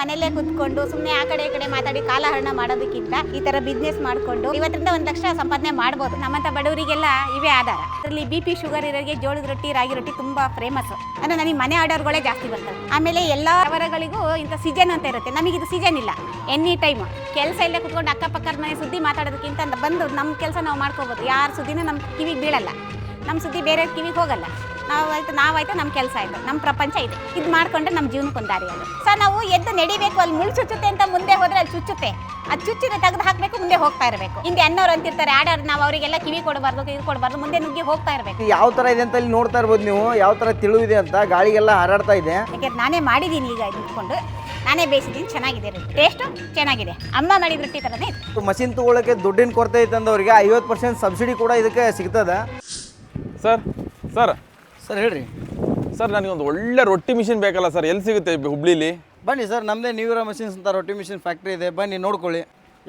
ಮನೆಯಲ್ಲೇ ಕುತ್ಕೊಂಡು ಸುಮ್ಮನೆ ಆ ಕಡೆ ಈ ಕಡೆ ಮಾತಾಡಿ ಕಾಲಹರಣ ಮಾಡೋದಕ್ಕಿಂತ ಈ ತರ ಬಿಸ್ನೆಸ್ ಮಾಡ್ಕೊಂಡು 50 ರಿಂದ 1 ಲಕ್ಷ ಸಂಪಾದನೆ ಮಾಡಬಹುದು. ನಮ್ಮಂತ ಬಡವರಿಗೆಲ್ಲ ಇವೇ ಆಧಾರ. ಅದರಲ್ಲಿ BP ಶುಗರ್ ಇರೋರಿಗೆ ಜೋಳದ ರೊಟ್ಟಿ ರಾಗಿ ರೊಟ್ಟಿ ತುಂಬಾ ಫೇಮಸ್. ಅಂದ್ರೆ ನನಗೆ ಮನೆ ಆರ್ಡರ್ಗಳೇ ಜಾಸ್ತಿ ಬರ್ತವೆ. ಆಮೇಲೆ ಎಲ್ಲಾ ವ್ಯವಹಾರಗಳಿಗೂ ಇಂಥ ಸೀಸನ್ ಅಂತ ಇರುತ್ತೆ. ನಮಗೆ ಇದು ಸೀಸನ್ ಇಲ್ಲ, ಎನಿ ಟೈಮ್ ಕೆಲಸ ಇಲ್ಲೇ ಕುತ್ಕೊಂಡು ಅಕ್ಕಪಕ್ಕದ ಮನೆ ಸುದ್ದಿ ಮಾತಾಡೋದಕ್ಕಿಂತ ಬಂದು ನಮ್ಮ ಕೆಲಸ ನಾವು ಮಾಡ್ಕೋಬಹುದು. ಯಾರ ಸುದ್ದಿನೂ ನಮ್ಮ ಕಿವಿಗೆ ಬೀಳಲ್ಲ, ನಮ್ಮ ಸುದ್ದಿ ಬೇರೆ ಕಿವಿಗೆ ಹೋಗಲ್ಲ. ನಾವಾಯ್ತು ನಮ್ಮ ಕೆಲಸ ಆಯ್ತು, ನಮ್ಮ ಪ್ರಪಂಚ ಇದೆ. ಇದು ಮಾಡ್ಕೊಂಡ್ರೆ ನಮ್ಮ ಜೀವನಕ್ಕೆ ಒಂದು ದಾರಿ ಅದು. ಸರ್ ನಾವು ಎದ್ದು ನಡಿಬೇಕು, ಅಲ್ಲಿ ಮುಳ್ಳು ಚುಚ್ಚುತ್ತೆ ಅಂತ ಮುಂದೆ ಹೋದ್ರೆ ಅಲ್ಲಿ ಚುಚ್ಚುತ್ತೆ, ಅದು ಚುಚ್ಚಿನ ತೆಗೆದು ಹಾಕಬೇಕು, ಮುಂದೆ ಹೋಗ್ತಾ ಇರಬೇಕು. ಹಿಂದೆ ಅನ್ನೋರು ಅಂತಿರ್ತಾರೆ ಆಡೋರು, ನಾವು ಅವರಿಗೆಲ್ಲ ಕಿವಿ ಕೊಡಬಾರ್ದು, ಇದು ಕೊಡಬಾರ್ದು, ಮುಂದೆ ನುಗ್ಗಿ ಹೋಗ್ತಾ ಇರಬೇಕು. ಯಾವ ಥರ ಇದೆ ಅಂತ ಇಲ್ಲಿ ನೋಡ್ತಾ ಇರ್ಬೋದು ನೀವು, ಯಾವ ಥರ ತಿಳಿದಿದೆ ಅಂತ ಗಾಳಿಗೆಲ್ಲ ಹಾರಾಡ್ತಾ ಇದೆ. ಯಾಕೆ ನಾನೇ ಮಾಡಿದ್ದೀನಿ, ಈಗ ಇಟ್ಕೊಂಡು ನಾನೇ ಬೇಯಿಸಿದ್ದೀನಿ, ಚೆನ್ನಾಗಿದೆ ರೊಟ್ಟಿ, ಟೇಸ್ಟು ಚೆನ್ನಾಗಿದೆ. ಅಮ್ಮ ಮಾಡಿದ ರೊಟ್ಟಿ ಥರನೇ ಇದೆ. ಮಷಿನ್ ತೊಗೊಳಕ್ಕೆ ದುಡ್ಡಿನ ಕೊರತೆ ಇತ್ತಂದವ್ರಿಗೆ 50% ಸಬ್ಸಿಡಿ ಕೂಡ ಇದಕ್ಕೆ ಸಿಗ್ತದೆ. ಸರ್ ಸರ್ ಸರ್ ಹೇಳ್ರಿ ಸರ್, ನನಗೊಂದು ಒಳ್ಳೆ ರೊಟ್ಟಿ ಮಿಷಿನ್ ಬೇಕಲ್ಲ ಸರ್, ಎಲ್ಲಿ ಸಿಗುತ್ತೆ ಹುಬ್ಳಿಲಿ? ಬನ್ನಿ ಸರ್, ನಮ್ಮದೇ ನ್ಯೂರಾ ಮಷಿನ್ಸ್ ಅಂತ ರೊಟ್ಟಿ ಮಿಷಿನ್ ಫ್ಯಾಕ್ಟ್ರಿ ಇದೆ, ಬನ್ನಿ ನೋಡ್ಕೊಳ್ಳಿ.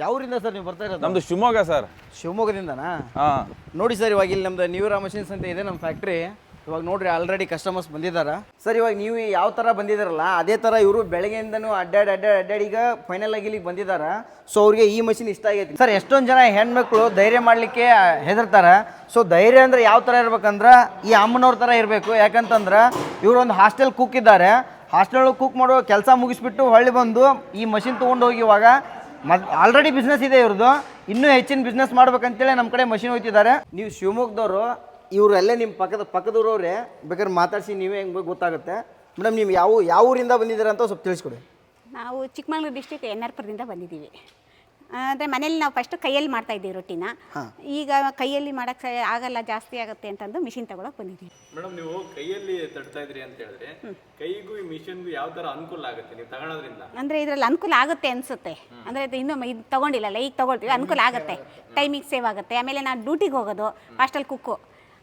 ಯಾವೂರಿಂದ ಸರ್ ನೀವು ಬರ್ತಾ ಇರೋದು? ನಮ್ಮದು ಶಿವಮೊಗ್ಗ ಸರ್. ಶಿವಮೊಗ್ಗದಿಂದನಾ? ಹಾಂ. ನೋಡಿ ಸರ್, ಇವಾಗ ಇಲ್ಲಿ ನಮ್ಮದು ನ್ಯೂರಾ ಮಷಿನ್ಸ್ ಅಂತ ಇದೆ ನಮ್ಮ ಫ್ಯಾಕ್ಟ್ರಿ. ಇವಾಗ ನೋಡ್ರಿ ಆಲ್ರೆಡಿ ಕಸ್ಟಮರ್ಸ್ ಬಂದಿದ್ದಾರೆ ಸರ್. ಇವಾಗ ನೀವು ಯಾವ ಥರ ಬಂದಿದ್ದಾರಲ್ಲ ಅದೇ ಥರ ಇವರು ಬೆಳಗ್ಗೆಯಿಂದನೂ ಅಡ್ಡಾಡಿ ಈಗ ಫೈನಲ್ ಆಗಿ ಇಲ್ಲಿಗೆ ಬಂದಿದ್ದಾರೆ. ಸೊ ಅವ್ರಿಗೆ ಈ ಮಷಿನ್ ಇಷ್ಟ ಆಗೈತಿ ಸರ್. ಎಷ್ಟೊಂದು ಜನ ಹೆಣ್ಮಕ್ಳು ಧೈರ್ಯ ಮಾಡಲಿಕ್ಕೆ ಹೆದರ್ತಾರೆ. ಸೊ ಧೈರ್ಯ ಅಂದ್ರೆ ಯಾವ ಥರ ಇರ್ಬೇಕಂದ್ರೆ ಈ ಅಮ್ಮನವ್ರ ಥರ ಇರಬೇಕು. ಯಾಕಂತಂದ್ರೆ ಇವರೊಂದು ಹಾಸ್ಟೆಲ್ ಕುಕ್ ಇದ್ದಾರೆ. ಹಾಸ್ಟೆಲ್ ಕುಕ್ ಮಾಡೋ ಕೆಲಸ ಮುಗಿಸ್ಬಿಟ್ಟು ಹೊಳ್ಳಿ ಬಂದು ಈ ಮಷಿನ್ ತೊಗೊಂಡು ಹೋಗಿ ಇವಾಗ ಆಲ್ರೆಡಿ ಬಿಸ್ನೆಸ್ ಇದೆ ಇವ್ರದ್ದು. ಇನ್ನೂ ಹೆಚ್ಚಿನ ಬಿಸ್ನೆಸ್ ಮಾಡ್ಬೇಕಂತೇಳಿ ನಮ್ಮ ಕಡೆ ಮಷಿನ್ ಹೋಗ್ತಿದ್ದಾರೆ. ನೀವು ಶಿವಮೊಗ್ಗದವರು, ಇವರು ಅಲ್ಲೇ ನಿಮ್ಮ ಪಕ್ಕದೂರವ್ರೆ, ಬೇಕಾದ್ರೆ ಮಾತಾಡಿಸಿ ನೀವೇ ಹೆಂಗೆ ಗೊತ್ತಾಗುತ್ತೆ. ಮೇಡಮ್ ನೀವು ಯಾವ ಊರಿಂದ ಬಂದಿದ್ದೀರಾ ಅಂತ ಸ್ವಲ್ಪ ತಿಳಿಸ್ಕೊಡಿ. ನಾವು ಚಿಕ್ಕಮಗಳೂರು ಡಿಸ್ಟ್ರಿಕ್ಟ್ NR-ಪುರದಿಂದ ಬಂದಿದ್ದೀವಿ. ಅಂದರೆ ಮನೇಲಿ ನಾವು ಫಸ್ಟ್ ಕೈಯಲ್ಲಿ ಮಾಡ್ತಾ ಇದ್ದೀವಿ ರೊಟ್ಟಿನ. ಈಗ ಕೈಯಲ್ಲಿ ಮಾಡೋಕ್ಕೆ ಆಗಲ್ಲ, ಜಾಸ್ತಿ ಆಗುತ್ತೆ ಅಂತಂದು ಮಿಷಿನ್ ತಗೊಳಕ್ಕೆ ಬಂದಿದ್ದೀವಿ. ಮೇಡಮ್ ನೀವು ಕೈಯಲ್ಲಿ ತಡ್ತಾ ಇದ್ರಿ ಅಂತ ಹೇಳಿದ್ರೆ ಕೈಗೂ ಈ ಮಿಷನ್ಗೂ ಯಾವ ಥರ ಅನುಕೂಲ ಆಗುತ್ತೆ ನೀವು ತಗೊಳೋದ್ರಿಂದ? ಅಂದರೆ ಇದರಲ್ಲಿ ಅನುಕೂಲ ಆಗುತ್ತೆ ಅನಿಸುತ್ತೆ. ಅಂದರೆ ಇದು ಇನ್ನೂ ತೊಗೊಂಡಿಲ್ಲಲ್ಲ, ಈಗ ತೊಗೊಳ್ತೀವಿ, ಅನುಕೂಲ ಆಗುತ್ತೆ, ಟೈಮಿಗೆ ಸೇವ್ ಆಗುತ್ತೆ. ಆಮೇಲೆ ನಾನು ಡ್ಯೂಟಿಗೆ ಹೋಗೋದು ಹಾಸ್ಟೆಲ್ ಕುಕ್ಕು,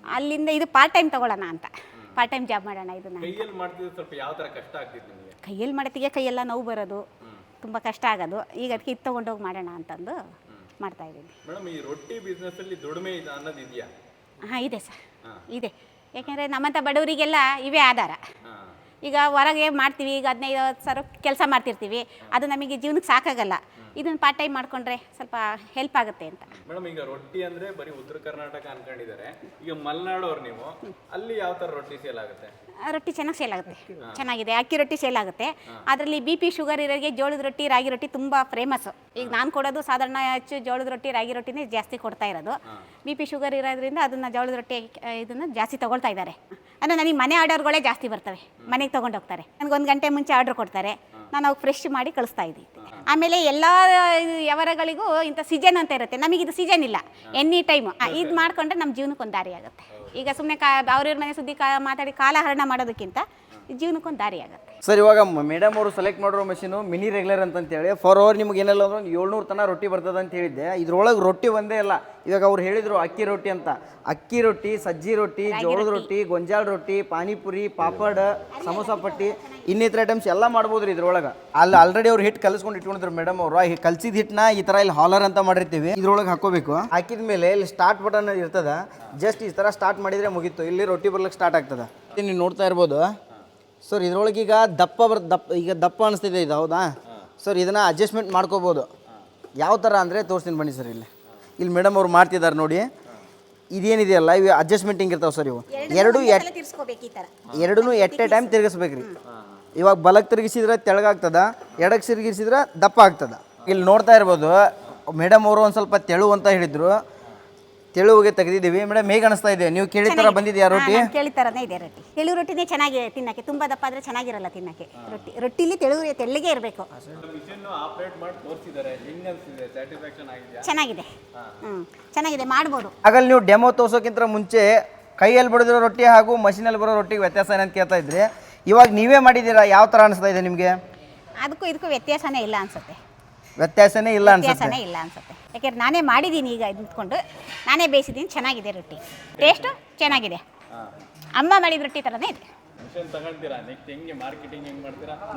ಅಲ್ಲಿಂದ ಇದು ಪಾರ್ಟ್ ಟೈಮ್ ತೊಗೊಳ್ಳೋಣ ಅಂತ, ಪಾರ್ಟ್ ಟೈಮ್ ಜಾಬ್ ಮಾಡೋಣ ಇದನ್ನು. ಕೈಯಲ್ಲಿ ಮಾಡ್ತಿದ್ರೆ ಸ್ವಲ್ಪ ಯಾವ ಥರ ಕಷ್ಟ ಆಗ್ತಿತ್ತು ನಿಮಗೆ? ಕೈಯಲ್ಲಿ ಮಾಡೋತ್ತಿಗೆ ಕೈಯೆಲ್ಲ ನೋವು ಬರೋದು, ತುಂಬ ಕಷ್ಟ ಆಗೋದು. ಈಗ ಅದಕ್ಕೆ ಇದು ತೊಗೊಂಡೋಗಿ ಮಾಡೋಣ ಅಂತಂದು ಮಾಡ್ತಾ ಇದ್ದೀನಿ. ಮೇಡಮ್ ಈ ರೊಟ್ಟಿ ಬಿಸ್ನೆಸ್ಸಲ್ಲಿ ದುಡಿಮೆ ಇದೆ ಅನ್ನೋದು ಇದೆಯಾ? ಹಾಂ ಇದೆ ಸರ್, ಇದೆ. ಯಾಕೆಂದರೆ ನಮ್ಮಂಥ ಬಡವರಿಗೆಲ್ಲ ಇವೇ ಆಧಾರ. ಈಗ ಹೊರಗೆ ಮಾಡ್ತೀವಿ, ಈಗ 15-20 ಸಾವಿರ ಕೆಲಸ ಮಾಡ್ತಿರ್ತೀವಿ, ಅದು ನಮಗೆ ಜೀವನಕ್ಕೆ ಸಾಕಾಗಲ್ಲ. ಇದನ್ನು ಪಾರ್ಟ್ ಟೈಮ್ ಮಾಡ್ಕೊಂಡ್ರೆ ಸ್ವಲ್ಪ ಹೆಲ್ಪ್ ಆಗುತ್ತೆ ಅಂತ. ಮೇಡಮ್ ಈಗ ರೊಟ್ಟಿ ಅಂದರೆ ಬರೀ ಉತ್ತರ ಕರ್ನಾಟಕ ಅನ್ಕೊಂಡಿದ್ದಾರೆ. ಈಗ ಮಲೆನಾಡವ್ರು ನೀವು, ಅಲ್ಲಿ ಯಾವ ಥರ ರೊಟ್ಟಿ ಸೇಲ್ ಆಗುತ್ತೆ? ರೊಟ್ಟಿ ಚೆನ್ನಾಗಿ ಸೇಲ್ ಆಗುತ್ತೆ, ಚೆನ್ನಾಗಿದೆ. ಅಕ್ಕಿ ರೊಟ್ಟಿ ಸೇಲ್ ಆಗುತ್ತೆ. ಅದರಲ್ಲಿ BP ಶುಗರ್ ಇರೋರಿಗೆ ಜೋಳದ ರೊಟ್ಟಿ ರಾಗಿ ರೊಟ್ಟಿ ತುಂಬ ಫೇಮಸ್ಸು. ಈಗ ನಾನು ಕೊಡೋದು ಸಾಧಾರಣ ಹೆಚ್ಚು ಜೋಳದ ರೊಟ್ಟಿ ರಾಗಿ ರೊಟ್ಟಿನೇ ಜಾಸ್ತಿ ಕೊಡ್ತಾ ಇರೋದು. BP ಶುಗರ್ ಇರೋದ್ರಿಂದ ಅದನ್ನು ಜೋಳದ ರೊಟ್ಟಿ ಇದನ್ನು ಜಾಸ್ತಿ ತೊಗೊಳ್ತಾ ಇದ್ದಾರೆ. ಅಂದರೆ ನನಗೆ ಮನೆ ಆರ್ಡರ್ಗಳೇ ಜಾಸ್ತಿ ಬರ್ತವೆ, ಮನೆಗೆ ತೊಗೊಂಡೋಗ್ತಾರೆ. ನನಗೆ 1 ಗಂಟೆ ಮುಂಚೆ ಆರ್ಡ್ರ್ ಕೊಡ್ತಾರೆ, ನಾನು ಅವು ಫ್ರೆಶ್ ಮಾಡಿ ಕಳಿಸ್ತಾ ಇದ್ದೀನಿ. ಆಮೇಲೆ ಎಲ್ಲ ವ್ಯವಹಾರಗಳಿಗೂ ಇಂಥ ಸೀಸನ್ ಅಂತ ಇರುತ್ತೆ. ನಮಗೆ ಇದು ಸೀಸನ್ ಇಲ್ಲ, ಎನಿ ಟೈಮ್ ಇದು ಮಾಡ್ಕೊಂಡ್ರೆ ನಮ್ಮ ಜೀವನಕ್ಕೆ ಒಂದು ದಾರಿ ಆಗುತ್ತೆ. ಈಗ ಸುಮ್ಮನೆ ಅವ್ರವ್ರ ಮನೆ ಸುದ್ದಿ ಮಾತಾಡಿ ಕಾಲಹರಣ ಮಾಡೋದಕ್ಕಿಂತ ಜೀವನಕ್ಕೊಂದು ದಾರಿ ಆಗುತ್ತೆ. ಸರ್ ಇವಾಗ ಮೇಡಮ್ ಅವರು ಸೆಲೆಕ್ಟ್ ಮಾಡಿರೋ ಮಷೀನು ಮಿನಿ ರೆಗ್ಯುಲರ್ ಅಂತೇಳಿ ಫಾರ್ ಅವರ್ ನಿಮ್ಗೆ ಏನೆಲ್ಲ ಅಂದ್ರೆ 700 ತನಕ ರೊಟ್ಟಿ ಬರ್ತದೆ ಅಂತ ಹೇಳಿದ್ದೆ. ಇದ್ರೊಳಗೆ ರೊಟ್ಟಿ ಒಂದೇ ಇಲ್ಲ, ಇವಾಗ ಅವ್ರು ಹೇಳಿದರು ಅಕ್ಕಿ ರೊಟ್ಟಿ ಅಂತ. ಅಕ್ಕಿ ರೊಟ್ಟಿ, ಸಜ್ಜಿ ರೊಟ್ಟಿ, ಜೋಳದ ರೊಟ್ಟಿ, ಗೊಂಜಾಳ ರೊಟ್ಟಿ, ಪಾನಿಪುರಿ, ಪಾಪಡ್, ಸಮೋಸ ಪಟ್ಟಿ, ಇನ್ನಿತರ ಐಟಮ್ಸ್ ಎಲ್ಲ ಮಾಡ್ಬೋದು ರೀ ಇದ್ರೊಳಗೆ. ಅಲ್ಲಿ ಆಲ್ರೆಡಿ ಅವ್ರು ಹಿಟ್ಟು ಕಲಿಸ್ಕೊಂಡು ಇಟ್ಕೊಂಡಿದ್ರು ಮೇಡಮ್ ಅವರು. ಕಲ್ಸಿದ ಹಿಟ್ಟನ್ನ ಈ ಥರ ಇಲ್ಲಿ ಹಾಲರ್ ಅಂತ ಮಾಡಿರ್ತೀವಿ, ಇದ್ರೊಳಗೆ ಹಾಕೋಬೇಕು. ಹಾಕಿದ ಮೇಲೆ ಇಲ್ಲಿ ಸ್ಟಾರ್ಟ್ ಬಟನ್ ಇರ್ತದೆ, ಜಸ್ಟ್ ಈ ಥರ ಸ್ಟಾರ್ಟ್ ಮಾಡಿದರೆ ಮುಗೀತು, ಇಲ್ಲಿ ರೊಟ್ಟಿ ಬರ್ಲಿಕ್ಕೆ ಸ್ಟಾರ್ಟ್ ಆಗ್ತದೆ. ನೀವು ನೋಡ್ತಾ ಇರ್ಬೋದು ಸರ್, ಇದ್ರೊಳಗೆ ಈಗ ದಪ್ಪ ಅನಿಸ್ತಿದೆ ಇದು, ಹೌದಾ ಸರ್? ಇದನ್ನು ಅಡ್ಜಸ್ಟ್ಮೆಂಟ್ ಮಾಡ್ಕೋಬೋದು. ಯಾವ ಥರ ಅಂದರೆ ತೋರಿಸ್ತೀನಿ ಬನ್ನಿ ಸರ್. ಇಲ್ಲಿ ಮೇಡಮ್ ಅವ್ರು ಮಾಡ್ತಿದ್ದಾರೆ ನೋಡಿ. ಇದೇನಿದೆಯಲ್ಲ ಇವು ಅಡ್ಜಸ್ಟ್ಮೆಂಟ್ ಹಿಂಗೆ ಇರ್ತಾವೆ ಸರ್. ಇವು ಎರಡೂ ಎಟ್ ಎ ಟೈಮ್ ತಿರುಗಿಸ್ಬೇಕು ರೀ. ಇವಾಗ ಬಲಕ್ಕೆ ತಿರುಗಿಸಿದ್ರೆ ತೆಳಗಾಗ್ತದ, ಎಡಕ್ಕೆ ತಿರುಗಿಸಿದ್ರೆ ದಪ್ಪ ಆಗ್ತದೆ. ಇಲ್ಲಿ ನೋಡ್ತಾ ಇರ್ಬೋದು ಮೇಡಮ್ ಅವರು ಒಂದು ಸ್ವಲ್ಪ ತೆಳು ಅಂತ ಹೇಳಿದ್ರು, ತೆಳುವಿಗೆ ತೆಗೆದಿದ್ದೀವಿ. ಮೇಡಮ್ ಹೇಗೆ ಅನಿಸ್ತಾ ಇದೆ? ನೀವು ಕೇಳಿ ಥರ ಬಂದಿದೆಯಾ ರೊಟ್ಟಿ? ಕೇಳಿ ಥರನೇ ಇದೆ ರೊಟ್ಟಿ. ತೆಳು ರೊಟ್ಟಿನೇ ಚೆನ್ನಾಗಿದೆ ತಿನ್ನಕ್ಕೆ, ತುಂಬ ದಪ್ಪ ಆದರೆ ಚೆನ್ನಾಗಿರಲ್ಲ ತಿನ್ನಕ್ಕೆ. ರೊಟ್ಟಿಲಿ ತೆಳ್ಳಗೆ ಇರಬೇಕು. ಚೆನ್ನಾಗಿದೆ, ಚೆನ್ನಾಗಿದೆ, ಮಾಡ್ಬೋದು. ಆಗಲ್ಲಿ ನೀವು ಡೆಮೋ ತೋರ್ಸೋಕ್ಕಿಂತ ಮುಂಚೆ ಕೈಯಲ್ಲಿ ಬಡಿದಿರೋ ರೊಟ್ಟಿ ಹಾಗೂ ಮಷೀನಲ್ಲಿ ಬರೋ ರೊಟ್ಟಿಗೆ ವ್ಯತ್ಯಾಸ ಏನಂತ ಕೇಳ್ತಾ ಇದ್ರಿ. ಇವಾಗ ನೀವೇ ಮಾಡಿದ್ದೀರಾ, ಯಾವ ಥರ ಅನಿಸ್ತಾ ಇದೆ ನಿಮಗೆ? ಅದಕ್ಕೂ ಇದಕ್ಕೂ ವ್ಯತ್ಯಾಸನೇ ಇಲ್ಲ ಅನ್ಸುತ್ತೆ. ವ್ಯತ್ಯಾಸನೇ ಇಲ್ಲ ಅನ್ಸುತ್ತೆ. ಯಾಕೆಂದ್ರೆ ನಾನೇ ಮಾಡಿದ್ದೀನಿ, ಈಗ ಇದ್ಕೊಂಡು ನಾನೇ ಬೇಯಿಸಿದ್ದೀನಿ, ಚೆನ್ನಾಗಿದೆ ರೊಟ್ಟಿ, ಟೇಸ್ಟು ಚೆನ್ನಾಗಿದೆ. ಅಮ್ಮ ಮಾಡಿದ ರೊಟ್ಟಿ ಥರನೇ ಇದೆ.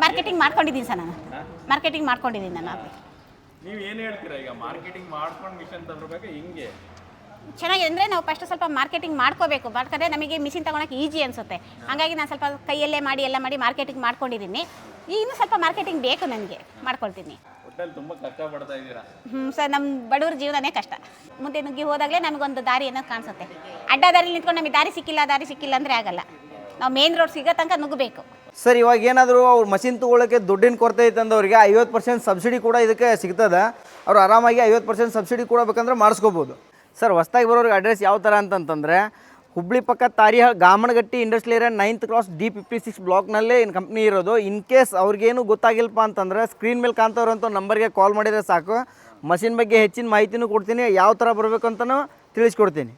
ಮಾರ್ಕೆಟಿಂಗ್ ಮಾಡ್ಕೊಂಡಿದ್ದೀನಿ ಸರ್, ನಾನು ಮಾರ್ಕೆಟಿಂಗ್ ಮಾಡ್ಕೊಂಡಿದ್ದೀನಿ ನಾನು. ನೀವು ಏನು ಹೇಳ್ತೀರಾ? ಈಗ ಮಾರ್ಕೆಟಿಂಗ್ ಮಾಡ್ಕೊಂಡು ಮಿಷನ್ ತರಬೇಕು ಹಿಂಗೆ ಚೆನ್ನಾಗಿದೆ ಅಂದರೆ ನಾವು ಫಸ್ಟ್ ಸ್ವಲ್ಪ ಮಾರ್ಕೆಟಿಂಗ್ ಮಾಡ್ಕೋಬೇಕು. ಯಾಕಂದರೆ ನಮಗೆ ಮಿಷಿನ್ ತೊಗೊಳಕ್ಕೆ ಈಜಿ ಅನಿಸುತ್ತೆ. ಹಾಗಾಗಿ ನಾನು ಸ್ವಲ್ಪ ಕೈಯಲ್ಲೇ ಮಾಡಿ ಎಲ್ಲ ಮಾಡಿ ಮಾರ್ಕೆಟಿಂಗ್ ಮಾಡ್ಕೊಂಡಿದ್ದೀನಿ. ಇನ್ನೂ ಸ್ವಲ್ಪ ಮಾರ್ಕೆಟಿಂಗ್ ಬೇಕು ನನಗೆ, ಮಾಡ್ಕೊಳ್ತೀನಿ. ಒಟ್ಟಲ್ಲಿ ತುಂಬ ಕಷ್ಟಪಡ್ತಾ ಇದ್ದೀರಾ. ಸರ್ ನಮ್ಮ ಬಡವ್ರ ಜೀವನನೇ ಕಷ್ಟ. ಮುಂದೆ ನುಗ್ಗಿ ಹೋದಾಗಲೇ ನಮಗೊಂದು ದಾರಿ ಅನ್ನೋದು ಕಾಣಿಸುತ್ತೆ. ಅಡ್ಡ ದಾರಿಲಿ ನಿಂತ್ಕೊಂಡು ನಮಗೆ ದಾರಿ ಸಿಕ್ಕಿಲ್ಲ ಅಂದರೆ ಆಗಲ್ಲ. ನಾವು ಮೇನ್ ರೋಡ್ ಸಿಗೋ ತನಕ ನುಗ್ಗಬೇಕು. ಸರ್ ಇವಾಗ ಏನಾದರೂ ಅವ್ರು ಮಷಿನ್ ತೊಗೊಳಕ್ಕೆ ದುಡ್ಡಿನ ಕೊರತೆ ಐತಂದವ್ರಿಗೆ 50% ಸಬ್ಸಿಡಿ ಕೂಡ ಇದಕ್ಕೆ ಸಿಗ್ತದೆ. ಅವ್ರು ಆರಾಮಾಗಿ 50% ಸಬ್ಸಿಡಿ ಕೊಡಬೇಕಂದ್ರೆ ಮಾಡಿಸ್ಕೋಬೋದು. ಸರ್ ಹೊಸ್ದಾಗಿ ಬರೋರಿಗೆ ಅಡ್ರೆಸ್ ಯಾವ ಥರ ಅಂತಂತಂದರೆ ಹುಬ್ಳಿ ಪಕ್ಕ Tarihal Gamanagatti industrial area 9th cross D56 ಬ್ಲಾಕ್ನಲ್ಲೇ ಇನ್ನು ಕಂಪ್ನಿ ಇರೋದು. ಇನ್ ಕೇಸ್ ಅವ್ರಿಗೇನು ಗೊತ್ತಾಗಿಲ್ಲಪ್ಪ ಅಂತಂದರೆ ಸ್ಕ್ರೀನ್ ಮೇಲೆ ಕಾಣ್ತವ್ರಂಥ ನಂಬರ್ಗೆ ಕಾಲ್ ಮಾಡಿದರೆ ಸಾಕು. ಮಷಿನ್ ಬಗ್ಗೆ ಹೆಚ್ಚಿನ ಮಾಹಿತಿನೂ ಕೊಡ್ತೀನಿ, ಯಾವ ಥರ ಬರಬೇಕು ಅಂತಲೂ ತಿಳಿಸ್ಕೊಡ್ತೀನಿ.